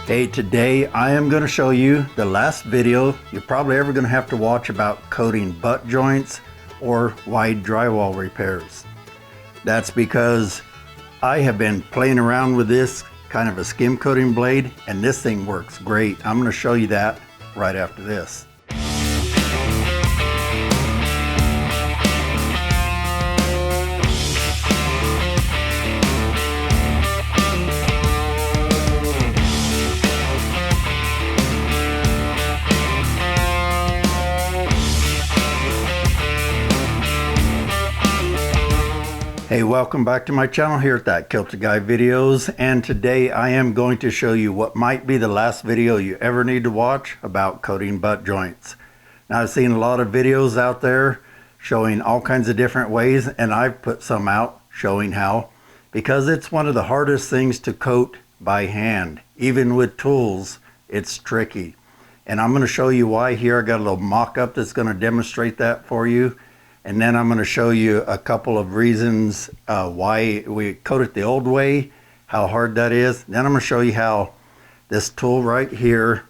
Hey, today I am going to show you the last video you're probably ever going to have to watch about coating butt joints or wide drywall repairs. That's because I have been playing around with this kind of a skim coating blade, and this thing works great. I'm going to show you that right after this. Hey, welcome back to my channel here at That Kilted Guy Videos, and today I am going to show you what might be the last video you ever need to watch about coating butt joints. Now, I've seen a lot of videos out there showing all kinds of different ways, and I've put some out showing how, because it's one of the hardest things to coat by hand. Even with tools, it's tricky. And I'm going to show you why here. I got a little mock-up that's going to demonstrate that for you. And then I'm going to show you a couple of reasons why we coat it the old way, how hard that is. Then I'm going to show you how this tool right here,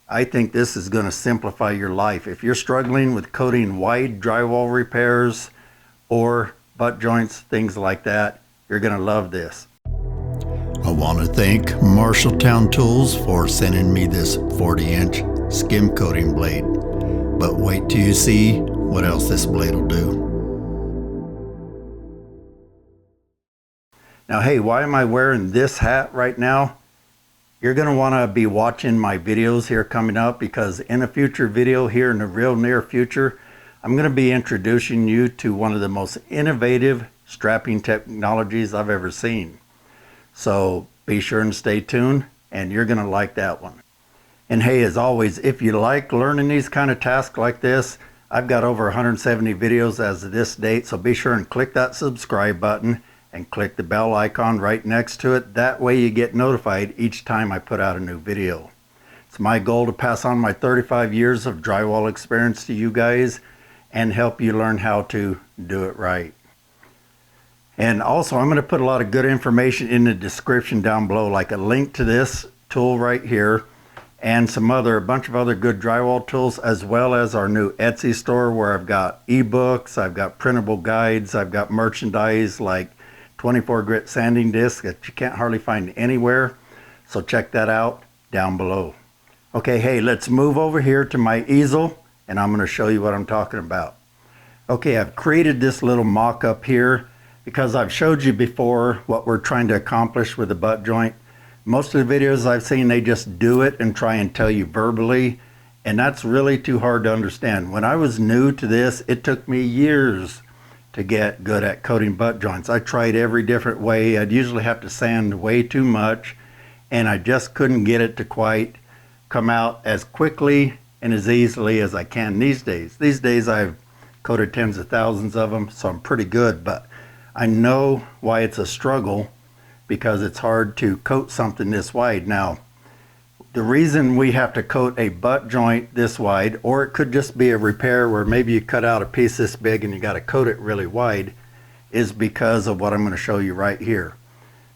I think this is going to simplify your life. If you're struggling with coating wide drywall repairs or butt joints, things like that, you're going to love this. I want to thank Marshalltown Tools for sending me this 40-inch skim coating blade. But wait till you see what else this blade will do. Now, hey, why am I wearing this hat right now? You're going to want to be watching my videos here coming up, because in a future video here in the real near future, I'm going to be introducing you to one of the most innovative strapping technologies I've ever seen. So be sure and stay tuned, and you're going to like that one. And hey, as always, if you like learning these kind of tasks like this, I've got over 170 videos as of this date, so be sure and click that subscribe button and click the bell icon right next to it. That way you get notified each time I put out a new video. It's my goal to pass on my 35 years of drywall experience to you guys and help you learn how to do it right. And also, I'm going to put a lot of good information in the description down below, like a link to this tool right here, and a bunch of other good drywall tools, as well as our new Etsy store where I've got ebooks, I've got printable guides, I've got merchandise like 24 grit sanding discs that you can't hardly find anywhere. So check that out down below. Okay, hey, let's move over here to my easel and I'm going to show you what I'm talking about. Okay, I've created this little mock-up here because I've showed you before what we're trying to accomplish with the butt joint. Most of the videos I've seen, they just do it and try and tell you verbally, and that's really too hard to understand. When I was new to this, it took me years to get good at coating butt joints. I tried every different way. I'd usually have to sand way too much, and I just couldn't get it to quite come out as quickly and as easily as I can these days. These days I've coated tens of thousands of them, so I'm pretty good, but I know why it's a struggle, because it's hard to coat something this wide. Now, the reason we have to coat a butt joint this wide, or it could just be a repair where maybe you cut out a piece this big and you got to coat it really wide, is because of what I'm going to show you right here.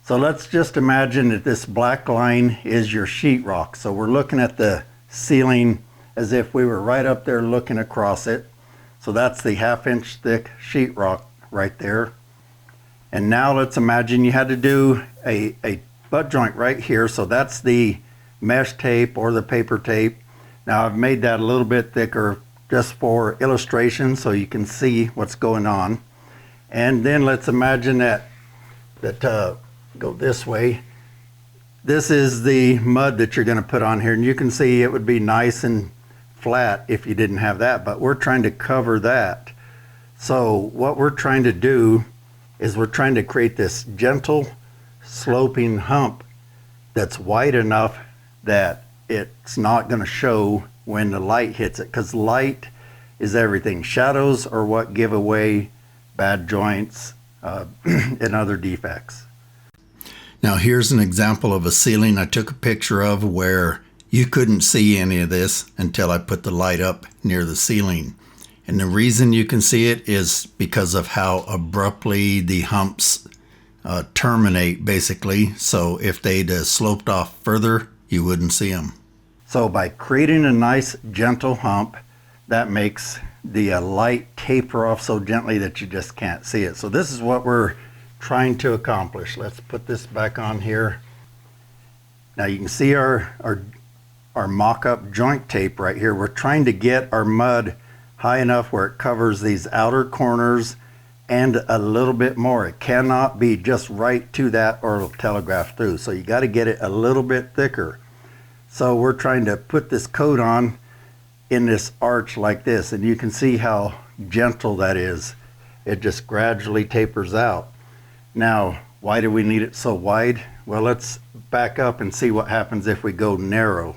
So let's just imagine that this black line is your sheetrock. So we're looking at the ceiling as if we were right up there looking across it. So that's the 1/2 inch thick sheetrock right there. And now let's imagine you had to do a butt joint right here. So that's the mesh tape or the paper tape. Now I've made that a little bit thicker just for illustration so you can see what's going on. And then let's imagine that go this way. This is the mud that you're going to put on here, and you can see it would be nice and flat if you didn't have that, but we're trying to cover that. So what we're trying to do is we're trying to create this gentle sloping hump that's wide enough that it's not going to show when the light hits it, because light is everything. Shadows are what give away bad joints and other defects. Now here's an example of a ceiling I took a picture of where you couldn't see any of this until I put the light up near the ceiling. And the reason you can see it is because of how abruptly the humps terminate, basically. So if they'd sloped off further, you wouldn't see them. So by creating a nice gentle hump, that makes the light taper off so gently that you just can't see it. So this is what we're trying to accomplish. Let's put this back on here. Now you can see our mock-up joint tape right here. We're trying to get our mud high enough where it covers these outer corners and a little bit more. It cannot be just right to that or it'll telegraph through. So you got to get it a little bit thicker. So we're trying to put this coat on in this arch like this, and you can see how gentle that is. It just gradually tapers out. Now, why do we need it so wide? Well, let's back up and see what happens if we go narrow.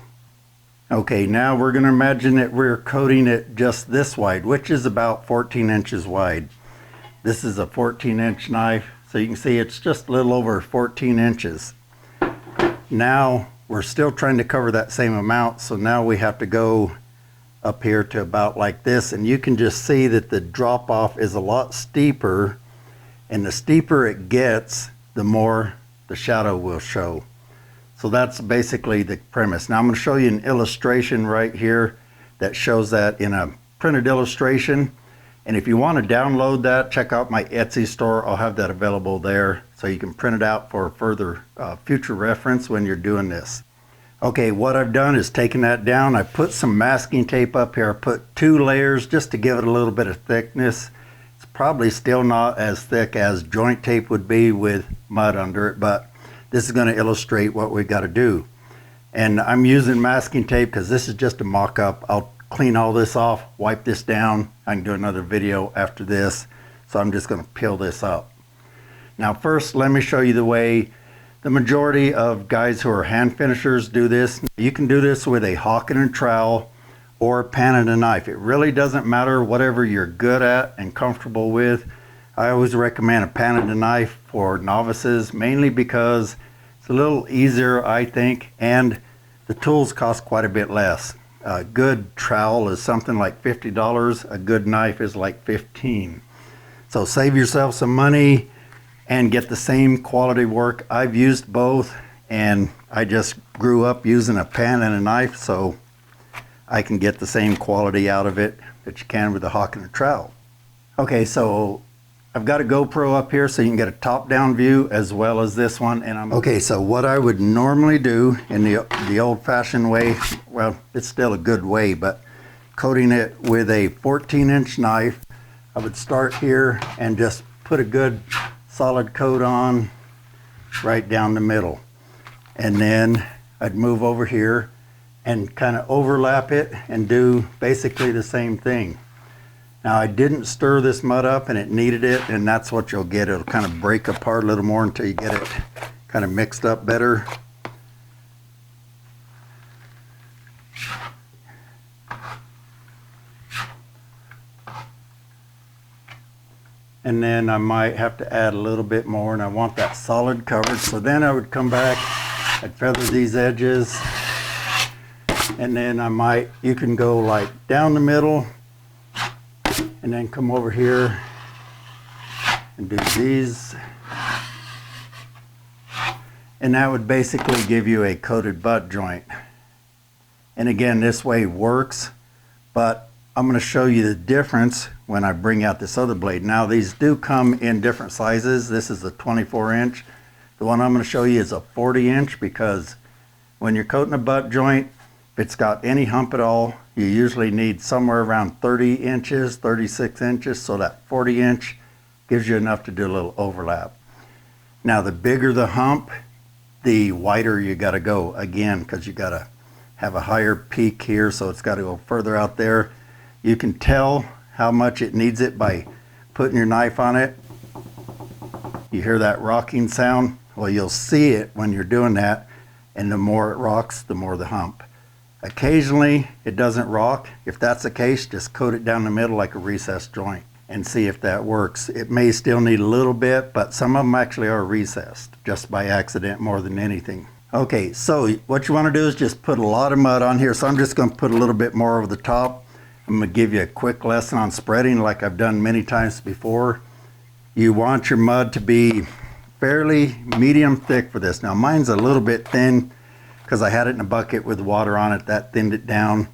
Okay, now we're going to imagine that we're coating it just this wide, which is about 14 inches wide. This is a 14-inch knife, so you can see it's just a little over 14 inches. Now, we're still trying to cover that same amount, so now we have to go up here to about like this, and you can just see that the drop off is a lot steeper, and the steeper it gets, the more the shadow will show. So that's basically the premise. Now I'm going to show you an illustration right here that shows that in a printed illustration, and if you want to download that, check out my Etsy store. I'll have that available there so you can print it out for further future reference when you're doing this. Okay, what I've done is taken that down. I put some masking tape up here. I put 2 layers just to give it a little bit of thickness. It's probably still not as thick as joint tape would be with mud under it, but this is going to illustrate what we've got to do. And I'm using masking tape because this is just a mock-up. I'll clean all this off, wipe this down. I can do another video after this. So I'm just going to peel this up. Now first, let me show you the way the majority of guys who are hand finishers do this. You can do this with a hawk and a trowel or a pan and a knife. It really doesn't matter, whatever you're good at and comfortable with. I always recommend a pan and a knife for novices, mainly because it's a little easier, I think, and the tools cost quite a bit less. A good trowel is something like $50. A good knife is like $15. So save yourself some money and get the same quality work. I've used both, and I just grew up using a pan and a knife, so I can get the same quality out of it that you can with a hawk and a trowel. Okay, so I've got a GoPro up here so you can get a top-down view as well as this one. And okay, so what I would normally do in the old-fashioned way, well, it's still a good way, but coating it with a 14-inch knife, I would start here and just put a good solid coat on right down the middle, and then I'd move over here and kind of overlap it and do basically the same thing. Now I didn't stir this mud up and it needed it, and that's what you'll get. It'll kind of break apart a little more until you get it kind of mixed up better. And then I might have to add a little bit more, and I want that solid coverage. So then I would come back, I'd feather these edges, and then you can go like down the middle, and then come over here and do these. And that would basically give you a coated butt joint. And again, this way works, but I'm going to show you the difference when I bring out this other blade. Now these do come in different sizes. This is a 24-inch. The one I'm going to show you is a 40-inch, because when you're coating a butt joint, if it's got any hump at all, you usually need somewhere around 30 inches, 36 inches, so that 40-inch gives you enough to do a little overlap. Now the bigger the hump, the wider you got to go, again, because you got to have a higher peak here, so it's got to go further out there. You can tell how much it needs it by putting your knife on it. You hear that rocking sound? Well, you'll see it when you're doing that, and the more it rocks, the more the hump. Occasionally it doesn't rock. If that's the case, just coat it down the middle like a recessed joint and see if that works. It may still need a little bit, but some of them actually are recessed just by accident more than anything. Okay, so what you want to do is just put a lot of mud on here. So I'm just going to put a little bit more over the top. I'm going to give you a quick lesson on spreading like I've done many times before. You want your mud to be fairly medium thick for this. Now mine's a little bit thin. because I had it in a bucket with water on it. That thinned it down,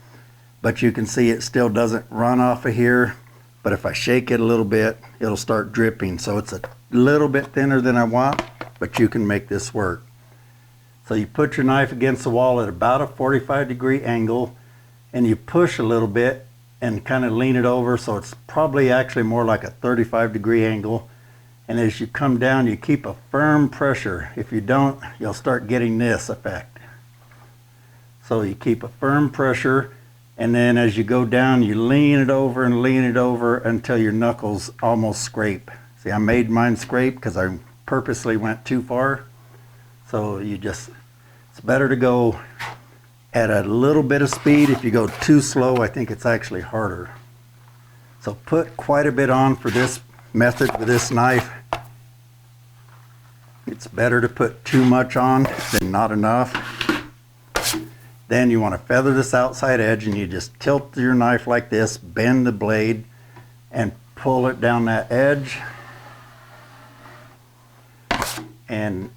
but you can see it still doesn't run off of here. But if I shake it a little bit, it'll start dripping. So it's a little bit thinner than I want, but you can make this work. So you put your knife against the wall at about a 45-degree angle, and you push a little bit and kind of lean it over, so it's probably actually more like a 35-degree angle. And as you come down, you keep a firm pressure. If you don't, you'll start getting this effect. So you keep a firm pressure, and then as you go down, you lean it over and lean it over until your knuckles almost scrape. See, I made mine scrape because I purposely went too far. So it's better to go at a little bit of speed. If you go too slow, I think it's actually harder. So put quite a bit on for this method with this knife. It's better to put too much on than not enough. Then you want to feather this outside edge, and you just tilt your knife like this, bend the blade, and pull it down that edge. And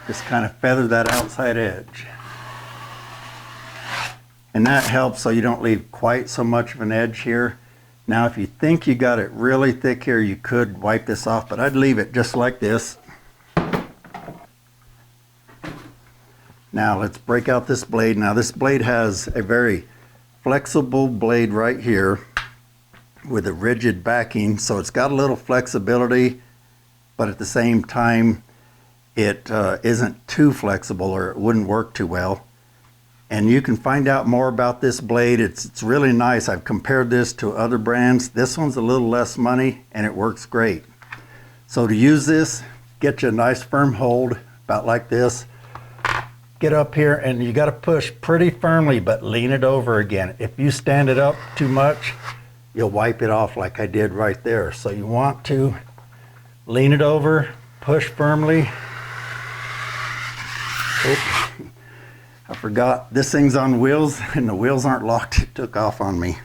just kind of feather that outside edge. And that helps so you don't leave quite so much of an edge here. Now if you think you got it really thick here, you could wipe this off, but I'd leave it just like this. Now let's break out this blade. Now this blade has a very flexible blade right here with a rigid backing, so it's got a little flexibility, but at the same time it isn't too flexible, or it wouldn't work too well. And you can find out more about this blade. It's really nice. I've compared this to other brands. This one's a little less money and it works great. So to use this, get you a nice firm hold about like this. Get up here, and you got to push pretty firmly, but lean it over again. If you stand it up too much, you'll wipe it off like I did right there. So you want to lean it over, push firmly. Oops. I forgot this thing's on wheels, and the wheels aren't locked. It took off on me.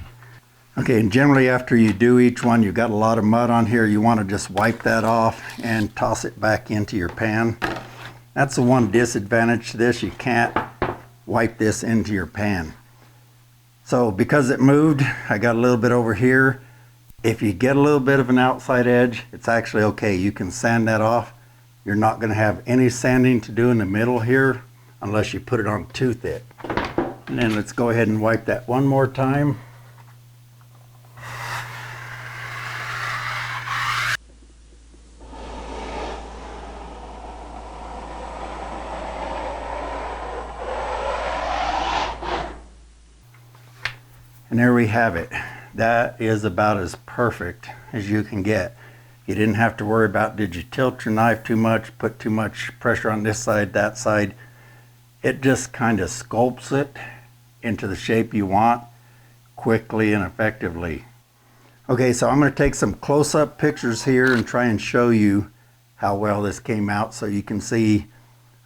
Okay, and generally after you do each one, you've got a lot of mud on here. You want to just wipe that off and toss it back into your pan. That's the one disadvantage to this. You can't wipe this into your pan. So because it moved, I got a little bit over here. If you get a little bit of an outside edge, it's actually okay. You can sand that off. You're not going to have any sanding to do in the middle here unless you put it on too thick. And then let's go ahead and wipe that one more time. And there we have it. That is about as perfect as you can get. You didn't have to worry about, did you tilt your knife too much, put too much pressure on this side, that side. It just kind of sculpts it into the shape you want quickly and effectively. Okay, so I'm going to take some close-up pictures here and try and show you how well this came out so you can see.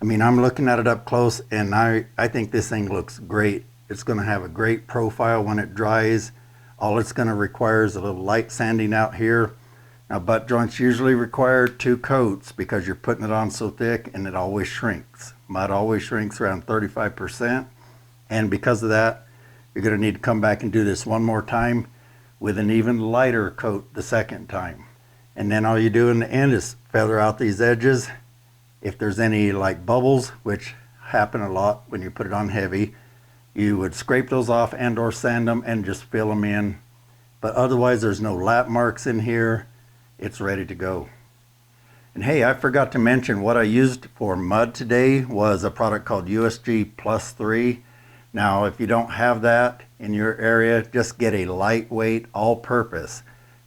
I mean, I'm looking at it up close, and I think this thing looks great. It's going to have a great profile when it dries. All it's going to require is a little light sanding out here. Now, butt joints usually require 2 coats because you're putting it on so thick, and it always shrinks. Mud always shrinks around 35%. And because of that, you're going to need to come back and do this one more time with an even lighter coat the second time. And then all you do in the end is feather out these edges. If there's any like bubbles, which happen a lot when you put it on heavy, you would scrape those off and or sand them and just fill them in. But otherwise, there's no lap marks in here. It's ready to go. And hey, I forgot to mention what I used for mud today was a product called USG Plus 3. Now, if you don't have that in your area, just get a lightweight all-purpose.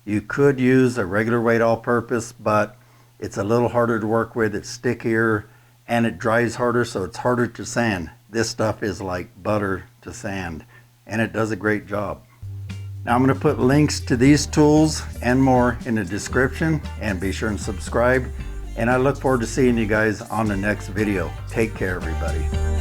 You could use a regular weight all-purpose, but it's a little harder to work with. It's stickier and it dries harder, so it's harder to sand. This stuff is like butter to sand, and it does a great job. Now I'm going to put links to these tools and more in the description, and be sure and subscribe. And I look forward to seeing you guys on the next video. Take care, everybody.